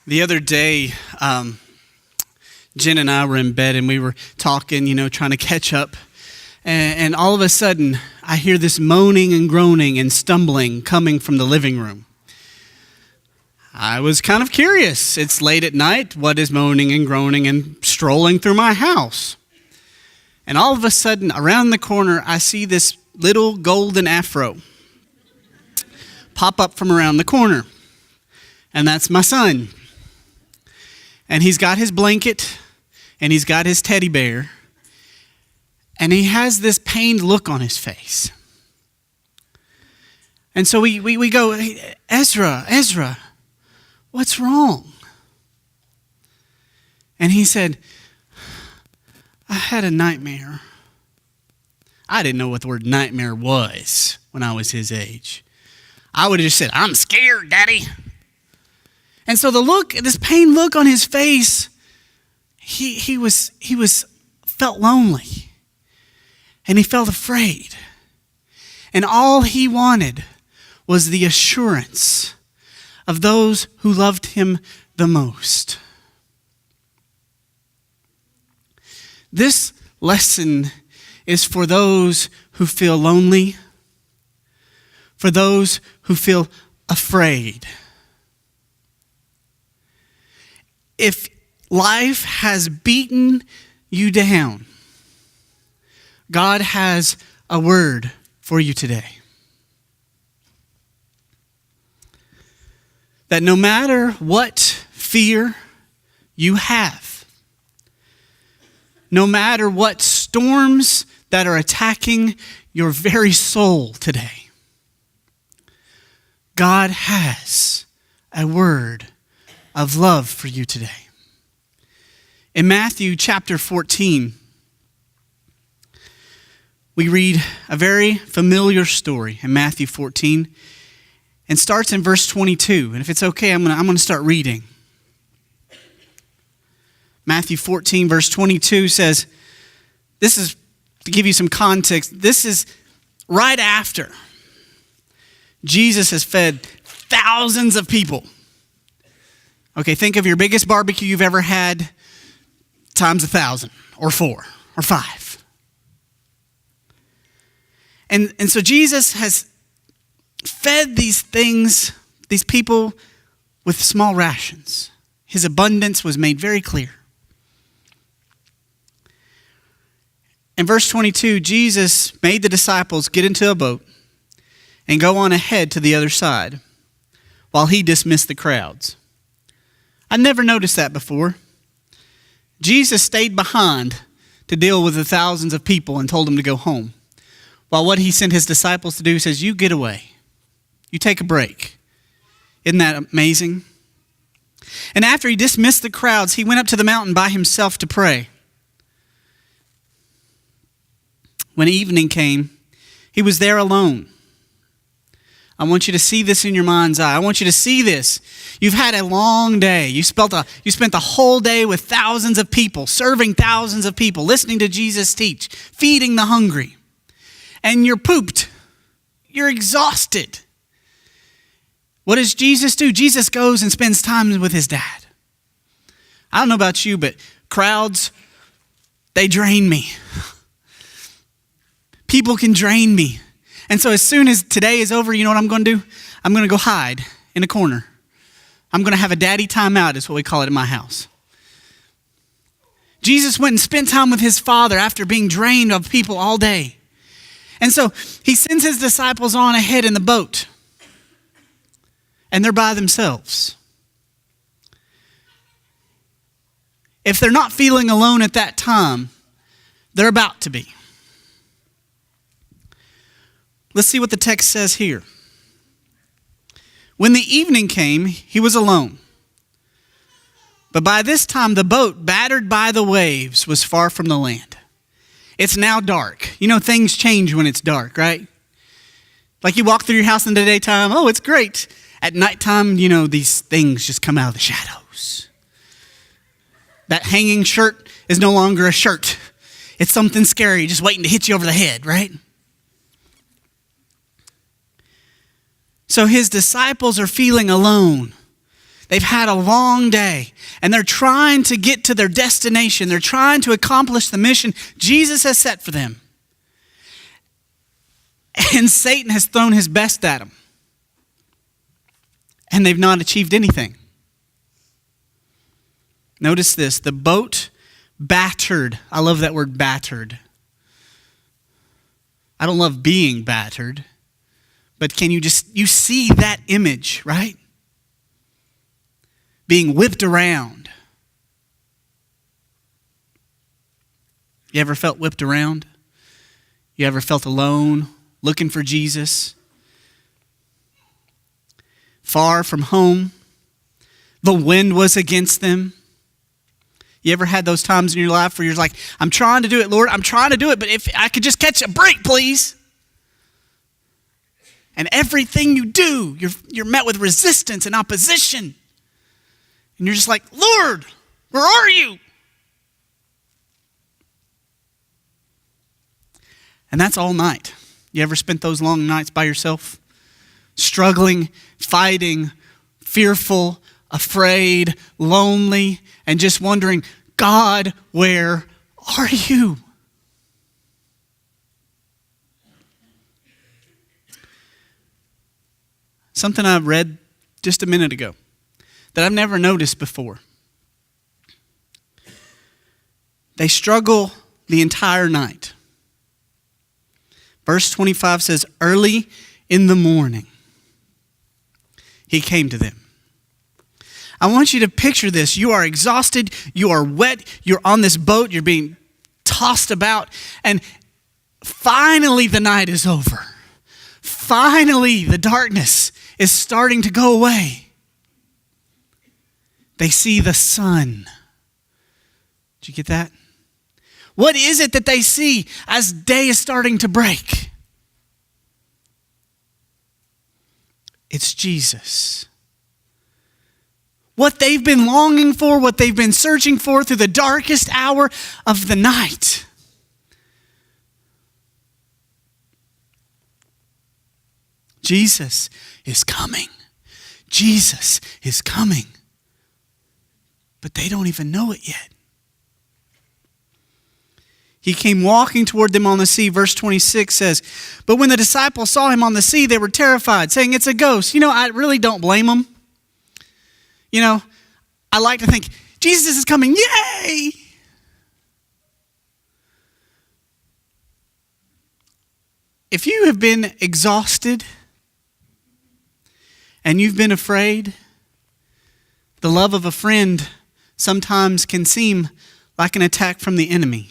The other day, Jen and I were in bed and we were talking, trying to catch up. And all of a sudden, I hear this moaning and groaning and stumbling coming from the living room. I was kind of curious. It's late at night. What is moaning and groaning and strolling through my house? And all of a sudden, around the corner, I see this little golden afro pop up from around the corner. And that's my son. And he's got his blanket, and he's got his teddy bear, and he has this pained look on his face. And so we go, hey, Ezra, what's wrong? And he said, I had a nightmare. I didn't know what the word nightmare was when I was his age. I would have just said, I'm scared, Daddy. And so this pained look on his face, he felt lonely. And he felt afraid. And all he wanted was the assurance of those who loved him the most. This lesson is for those who feel lonely, for those who feel afraid. If life has beaten you down, God has a word for you today. That no matter what fear you have, no matter what storms that are attacking your very soul today, God has a word of love for you today. In Matthew chapter 14, we read a very familiar story in Matthew 14, and starts in verse 22. And if it's okay, I'm going to start reading. Matthew 14, verse 22 says, this is, to give you some context, this is right after Jesus has fed thousands of people. Okay, think of your biggest barbecue you've ever had times 1,000 or 4 or 5. And so Jesus has fed these people with small rations. His abundance was made very clear. In verse 22, Jesus made the disciples get into a boat and go on ahead to the other side while he dismissed the crowds. I never noticed that before. Jesus stayed behind to deal with the thousands of people and told them to go home. While what he sent his disciples to do says, you get away. You take a break. Isn't that amazing? And after he dismissed the crowds, he went up to the mountain by himself to pray. When evening came, he was there alone. I want you to see this in your mind's eye. I want you to see this. You've had a long day. You spent the whole day with thousands of people, serving thousands of people, listening to Jesus teach, feeding the hungry. And you're pooped. You're exhausted. What does Jesus do? Jesus goes and spends time with his dad. I don't know about you, but crowds, they drain me. People can drain me. And so as soon as today is over, you know what I'm going to do? I'm going to go hide in a corner. I'm going to have a daddy timeout, is what we call it in my house. Jesus went and spent time with his Father after being drained of people all day. And so he sends his disciples on ahead in the boat. And they're by themselves. If they're not feeling alone at that time, they're about to be. Let's see what the text says here. When the evening came, he was alone. But by this time, the boat, battered by the waves, was far from the land. It's now dark. You know, things change when it's dark, right? Like you walk through your house in the daytime, oh, it's great. At nighttime, these things just come out of the shadows. That hanging shirt is no longer a shirt. It's something scary just waiting to hit you over the head, right? So his disciples are feeling alone. They've had a long day, and they're trying to get to their destination. They're trying to accomplish the mission Jesus has set for them. And Satan has thrown his best at them. And they've not achieved anything. Notice this, the boat battered. I love that word, battered. I don't love being battered, but can you see that image, right? Being whipped around. You ever felt whipped around? You ever felt alone, looking for Jesus? Far from home. The wind was against them. You ever had those times in your life where you're like, I'm trying to do it, Lord. I'm trying to do it, but if I could just catch a break, please. And everything you do, you're met with resistance and opposition. And you're just like, Lord, where are you? And that's all night. You ever spent those long nights by yourself? Struggling, fighting, fearful, afraid, lonely, and just wondering, God, where are you? Something I read just a minute ago that I've never noticed before. They struggle the entire night. Verse 25 says, early in the morning, he came to them. I want you to picture this. You are exhausted. You are wet. You're on this boat. You're being tossed about. And finally, the night is over. Finally, the darkness is starting to go away. They see the sun. Did you get that? What is it that they see as day is starting to break? It's Jesus. What they've been longing for, what they've been searching for through the darkest hour of the night. Jesus is coming. Jesus is coming. But they don't even know it yet. He came walking toward them on the sea. Verse 26 says, but when the disciples saw him on the sea, they were terrified, saying, it's a ghost. I really don't blame them. I like to think, Jesus is coming, yay! If you have been exhausted and you've been afraid, the love of a friend sometimes can seem like an attack from the enemy.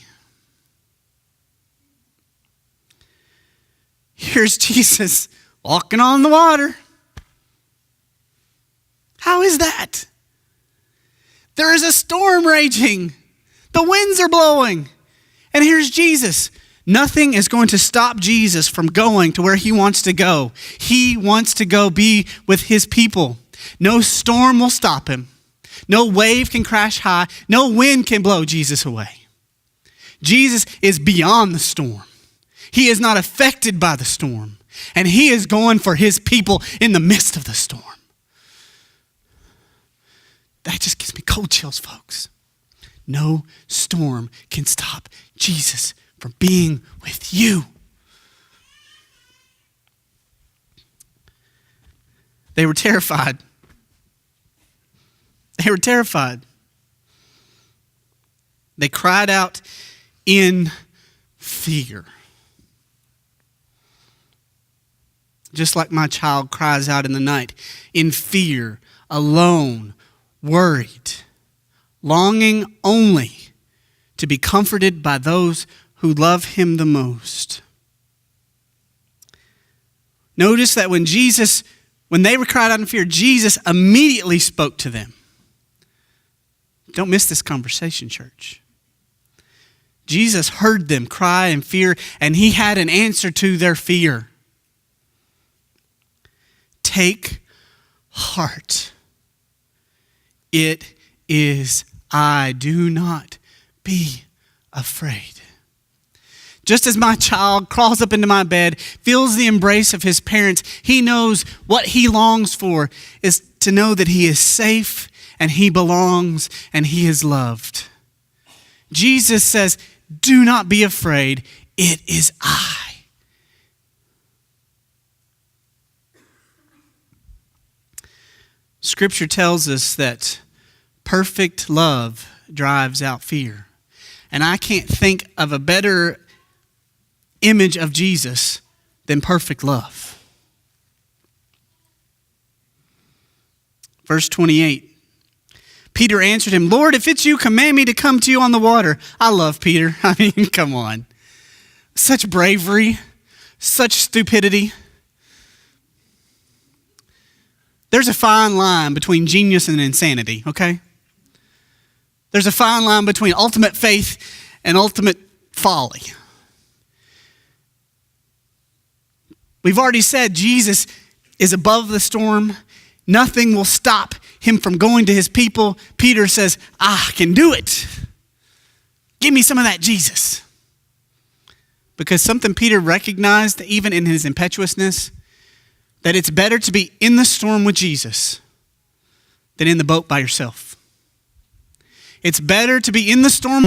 Here's Jesus walking on the water. How is that? There is a storm raging. The winds are blowing. And here's Jesus. Nothing is going to stop Jesus from going to where he wants to go. He wants to go be with his people. No storm will stop him. No wave can crash high. No wind can blow Jesus away. Jesus is beyond the storm. He is not affected by the storm. And he is going for his people in the midst of the storm. That just gives me cold chills, folks. No storm can stop Jesus from being with you. They were terrified. They were terrified. They cried out in fear. Just like my child cries out in the night, in fear, alone, worried, longing only to be comforted by those who love him the most. Notice that when they were cried out in fear, Jesus immediately spoke to them. Don't miss this conversation, church. Jesus heard them cry in fear, and he had an answer to their fear. Take heart. It is I. Do not be afraid. Just as my child crawls up into my bed, feels the embrace of his parents, he knows what he longs for is to know that he is safe and he belongs and he is loved. Jesus says, do not be afraid. It is I. Scripture tells us that perfect love drives out fear. And I can't think of a better image of Jesus than perfect love. Verse 28. Peter answered him, Lord, if it's you, command me to come to you on the water. I love Peter. I mean, come on. Such bravery, such stupidity. There's a fine line between genius and insanity, okay? There's a fine line between ultimate faith and ultimate folly. We've already said Jesus is above the storm. Nothing will stop him from going to his people. Peter says, I can do it. Give me some of that Jesus. Because something Peter recognized, even in his impetuousness, that it's better to be in the storm with Jesus than in the boat by yourself. It's better to be in the storm